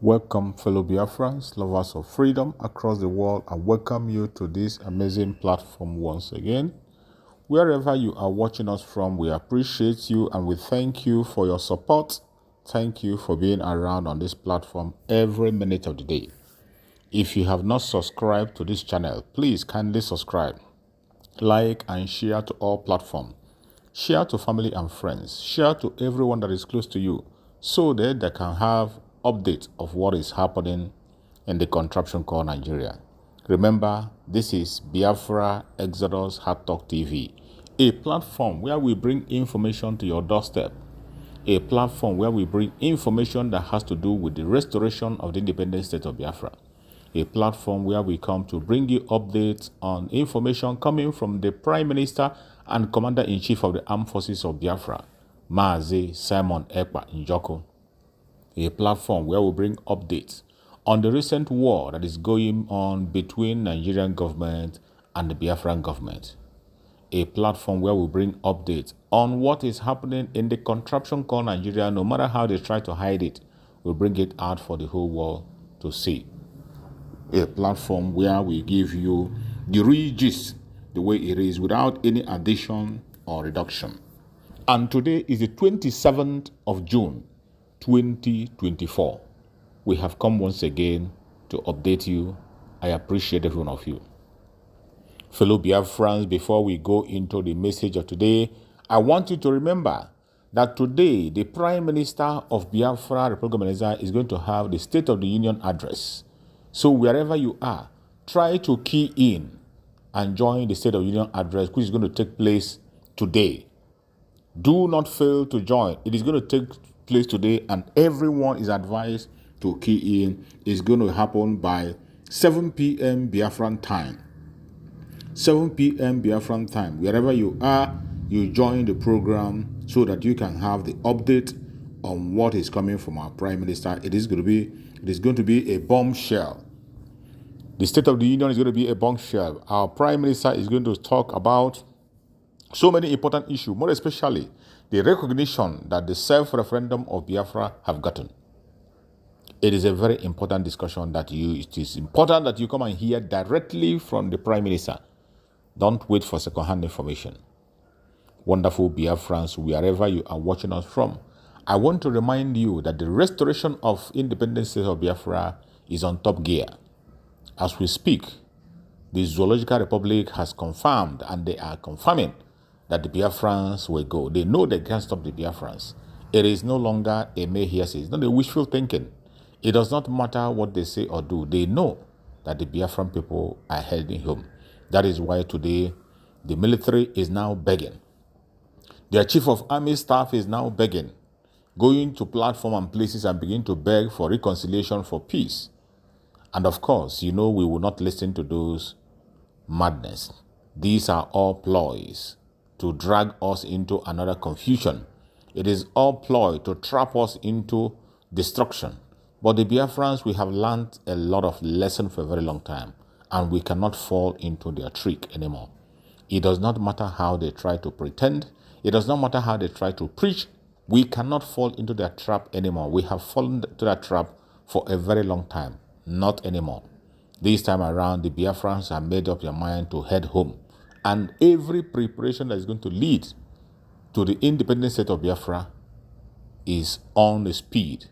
Welcome, fellow Biafrans, lovers of freedom across the world. I welcome you to this amazing platform once again. Wherever you are watching us from, we appreciate you and we thank you for your support. Thank you for being around on this platform every minute of the day. If you have not subscribed to this channel, please kindly subscribe, like and share to all platforms. Share to family and friends. Share to everyone that is close to you so that they can have updates of what is happening in the contraption called Nigeria. Remember, this is Biafra Exodus Hard Talk TV, a platform where we bring information to your doorstep, a platform where we bring information that has to do with the restoration of the independent state of Biafra, a platform where we come to bring you updates on information coming from the Prime Minister and Commander-in-Chief of the Armed Forces of Biafra, Mazi Simon Ekpa Njoku, a platform where we bring updates on the recent war that is going on between Nigerian government and the Biafran government, a platform where we bring updates on what is happening in the contraption called Nigeria. No matter how they try to hide it, we bring it out for the whole world to see. A platform where we give you the real gist the way it is without any addition or reduction. And today is the 27th of June, 2024. We have come once again to update you. I appreciate every one of you. Fellow Biafrans, before we go into the message of today, I want you to remember that today the Prime Minister of Biafra Republic of Nigeria is going to have the State of the Union address. So wherever you are, try to key in and join the State of the Union address, which is going to take place today. Do not fail to join. It is going to take place today, and everyone is advised to key in. It's going to happen by 7 p.m. Biafran time. 7 p.m. Biafran time. Wherever you are, you join the program so that you can have the update on what is coming from our Prime Minister. It is going to be a bombshell. The State of the Union is going to be a bombshell. Our Prime Minister is going to talk about so many important issues, more especially the recognition that the self-referendum of Biafra have gotten. It is a very important discussion it is important that you come and hear directly from the Prime Minister. Don't wait for second-hand information. Wonderful Biafrans, wherever you are watching us from, I want to remind you that the restoration of independent state of Biafra is on top gear. As we speak, the Zoological Republic has confirmed, and they are confirming, that the Biafrans will go. They know they can't stop the Biafrans. It is no longer a mere hearsay. It's not a wishful thinking. It does not matter what they say or do. They know that the Biafran people are heading home. That is why today the military is now begging. Their chief of army staff is now begging, going to platform and places and begin to beg for reconciliation, for peace. And of course, we will not listen to those madness. These are all ploys to drag us into another confusion. It is all ploy to trap us into destruction. But the Biafrans, we have learned a lot of lessons for a very long time, and we cannot fall into their trick anymore. It does not matter how they try to pretend. It does not matter how they try to preach. We cannot fall into their trap anymore. We have fallen to that trap for a very long time. Not anymore. This time around, the Biafrans have made up their mind to head home. And every preparation that is going to lead to the independent state of Biafra is on the speed.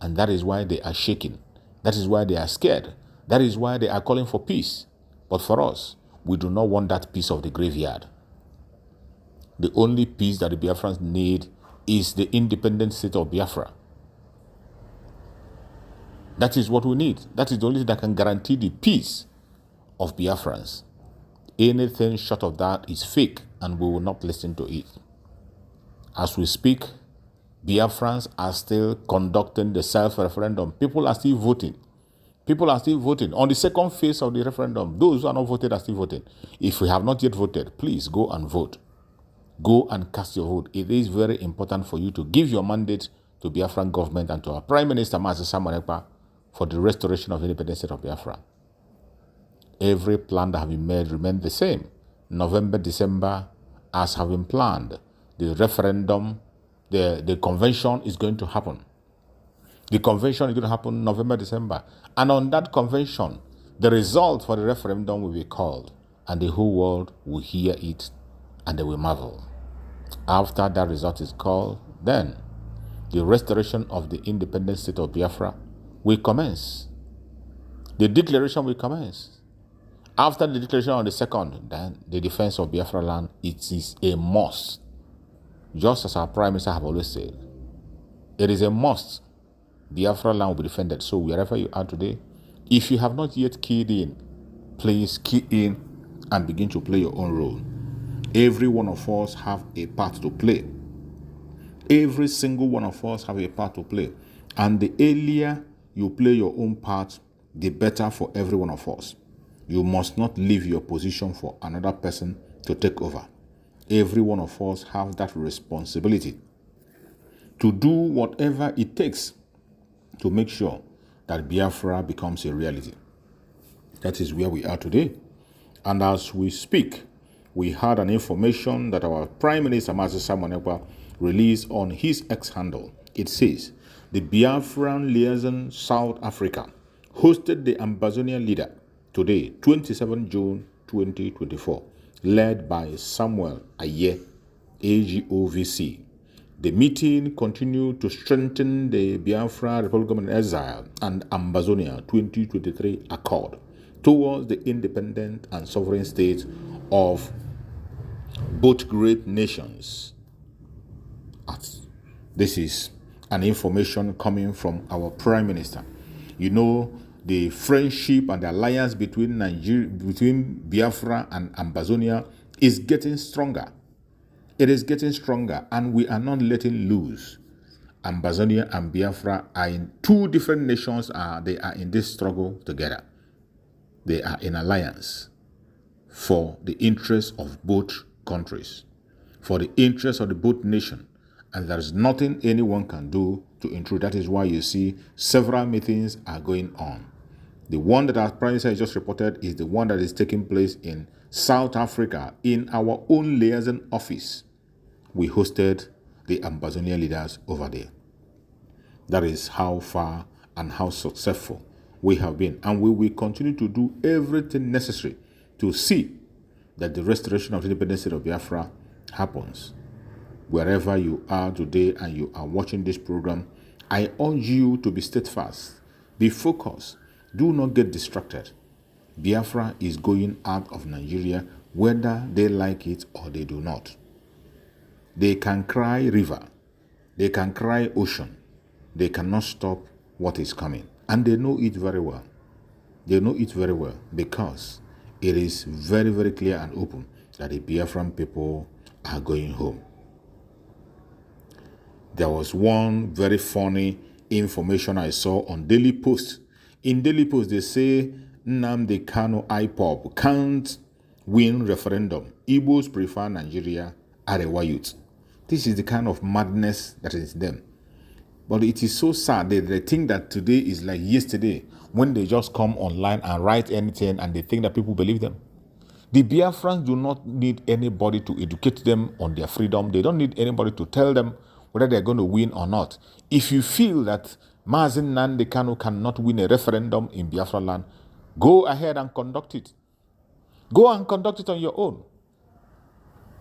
And that is why they are shaking. That is why they are scared. That is why they are calling for peace. But for us, we do not want that peace of the graveyard. The only peace that the Biafrans need is the independent state of Biafra. That is what we need. That is the only thing that can guarantee the peace of Biafrans. Anything short of that is fake, and we will not listen to it. As we speak, Biafrans are still conducting the self-referendum. People are still voting. People are still voting. On the second phase of the referendum, those who are not voted are still voting. If you have not yet voted, please go and vote. Go and cast your vote. It is very important for you to give your mandate to Biafran government and to our Prime Minister, Mazi Simon Ekpa, for the restoration of independent state of Biafra. Every plan that has been made remains the same. November, December, as have been planned. The referendum, the convention is going to happen. The convention is going to happen November, December. And on that convention, the result for the referendum will be called, and the whole world will hear it, and they will marvel. After that result is called, then the restoration of the independent state of Biafra will commence. The declaration will commence. After the declaration on the 2nd, then the defense of Biafra land, it is a must. Just as our Prime Minister have always said, it is a must. Biafra land will be defended. So wherever you are today, if you have not yet keyed in, please key in and begin to play your own role. Every one of us have a part to play. Every single one of us have a part to play. And the earlier you play your own part, the better for every one of us. You must not leave your position for another person to take over. Every one of us have that responsibility to do whatever it takes to make sure that Biafra becomes a reality. That is where we are today. And as we speak, we had an information that our Prime Minister, Mazi Simon Ekpa, released on his X handle. It says, the Biafran liaison South Africa hosted the Ambazonian leader today, 27 June 2024, led by Samuel Aye, AGOVC. The meeting continued to strengthen the Biafra Republic in Exile and Ambazonia 2023 Accord towards the independent and sovereign states of both great nations. This is an information coming from our Prime Minister. You know, the friendship and the alliance between Biafra and Ambazonia is getting stronger. It is getting stronger, and we are not letting loose. Ambazonia and Biafra are in two different nations. They are in this struggle together. They are in alliance for the interests of both countries, for the interests of the both nation, and there is nothing anyone can do to intrude. That is why you see several meetings are going on. The one that our Prime Minister just reported is the one that is taking place in South Africa in our own liaison office. We hosted the Ambazonian leaders over there. That is how far and how successful we have been. And we will continue to do everything necessary to see that the restoration of the independent state of Biafra happens. Wherever you are today and you are watching this program, I urge you to be steadfast, be focused, do not get distracted. Biafra is going out of Nigeria whether they like it or they do not. They can cry river, they can cry ocean, they cannot stop what is coming. And they know it very well. They know it very well because it is very, very clear and open that the Biafran people are going home. There was one very funny information I saw on Daily Post. In Daily Post, they say Nnamdi Kanu IPOB can't win referendum. Igbos prefer Nigeria, Arewa youth. This is the kind of madness that is them. But it is so sad that they think that today is like yesterday when they just come online and write anything and they think that people believe them. The Biafrans do not need anybody to educate them on their freedom. They don't need anybody to tell them whether they're going to win or not. If you feel that Mazi Nnamdi Kanu cannot win a referendum in Biafra land, go ahead and conduct it. Go and conduct it on your own.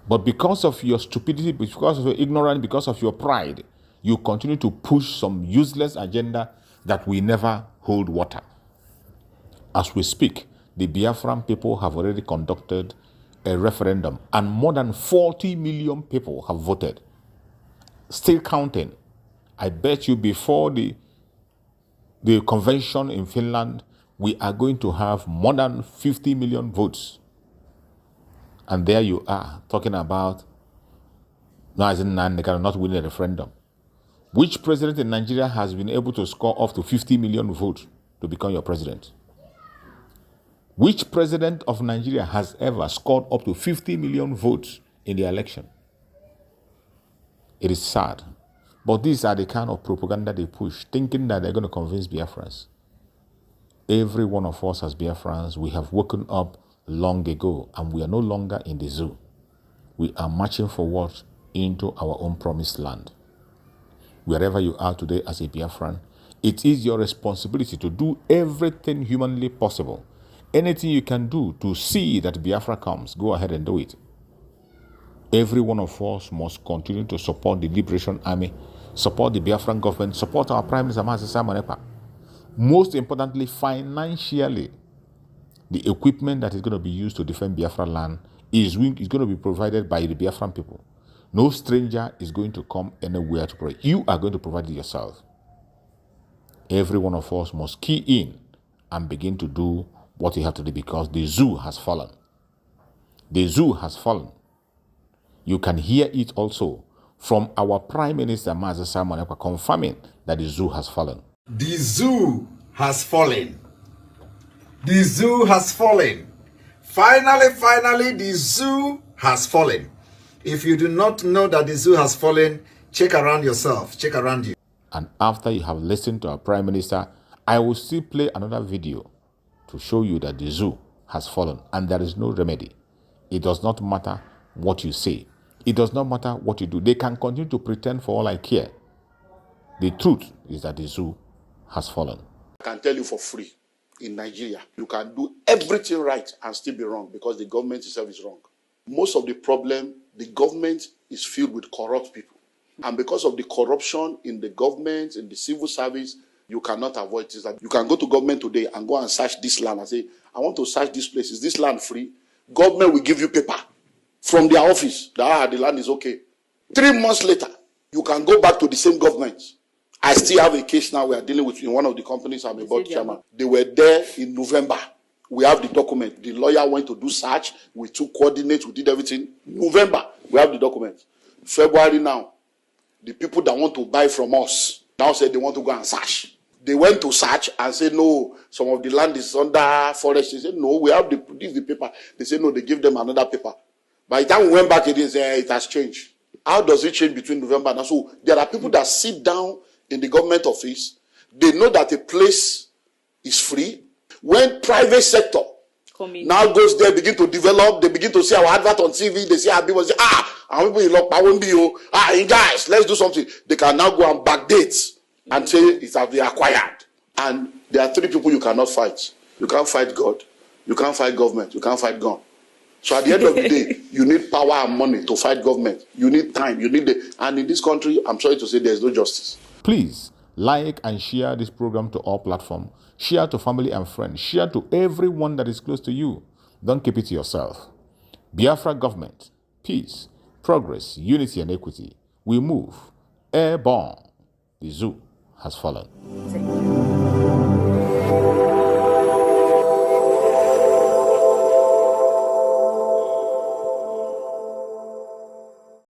But because of your stupidity, because of your ignorance, because of your pride, you continue to push some useless agenda that will never hold water. As we speak, the Biafran people have already conducted a referendum and more than 40 million people have voted. Still counting. I bet you before the convention in Finland, we are going to have more than 50 million votes. And there you are talking about Mazi Nnamdi Kanu not winning a referendum. Which president in Nigeria has been able to score up to 50 million votes to become your president? Which president of Nigeria has ever scored up to 50 million votes in the election? It is sad. But these are the kind of propaganda they push, thinking that they're going to convince Biafrans. Every one of us as Biafrans, we have woken up long ago and we are no longer in the zoo. We are marching forward into our own promised land. Wherever you are today as a Biafran, It is your responsibility to do everything humanly possible. Anything you can do to see that Biafra comes, go ahead and do it. Every one of us must continue to support the Liberation Army, support the Biafran government, support our Prime Minister, Master Simon Ekpa. Most importantly, financially, the equipment that is going to be used to defend Biafra land is going to be provided by the Biafran people. No stranger is going to come anywhere to pray. You are going to provide it yourself. Every one of us must key in and begin to do what you have to do, because the zoo has fallen. The zoo has fallen. You can hear it also from our Prime Minister, Master Simon Ekpa, confirming that the zoo has fallen. The zoo has fallen. The zoo has fallen. Finally, the zoo has fallen. If you do not know that the zoo has fallen, check around yourself. Check around you. And after you have listened to our Prime Minister, I will still play another video to show you that the zoo has fallen and there is no remedy. It does not matter what you say. It does not matter what you do. They can continue to pretend for all I care. The truth is that the zoo has fallen. I can tell you for free, in Nigeria, you can do everything right and still be wrong because the government itself is wrong. Most of the problem, the government is filled with corrupt people. And because of the corruption in the government, in the civil service, you cannot avoid this. You can go to government today and go and search this land and say, I want to search this place. Is this land free? Government will give you paper from their office that the land is okay. 3 months later, you can go back to the same government. I still have a case now we are dealing with in one of the companies I'm a board chairman. They were there in November. We have the document. The lawyer went to do search. We took coordinates. We did everything. November, we have the document. February now, the people that want to buy from us now said they want to go and search. They went to search and said, no, some of the land is under forest. They said, no, we have the paper. They said, no, they give them another paper. By the time we went back, it has changed. How does it change between November and now? So there are people that sit down in the government office. They know that a place is free. When private sector now goes there, begin to develop, they begin to see our advert on TV, they see our people say, and people in lock, I won't be you. Guys, let's do something. They can now go and backdate and say it has been acquired. And there are 3 people you cannot fight. You can't fight God. You can't fight government. You can't fight God. So at the end of the day, you need power and money to fight government. You need time. And in this country, I'm sorry to say, there's no justice. Please like and share this program to all platforms. Share to family and friends. Share to everyone that is close to you. Don't keep it to yourself. Biafra government, peace, progress, unity and equity. We move. Airborne. The zoo has fallen.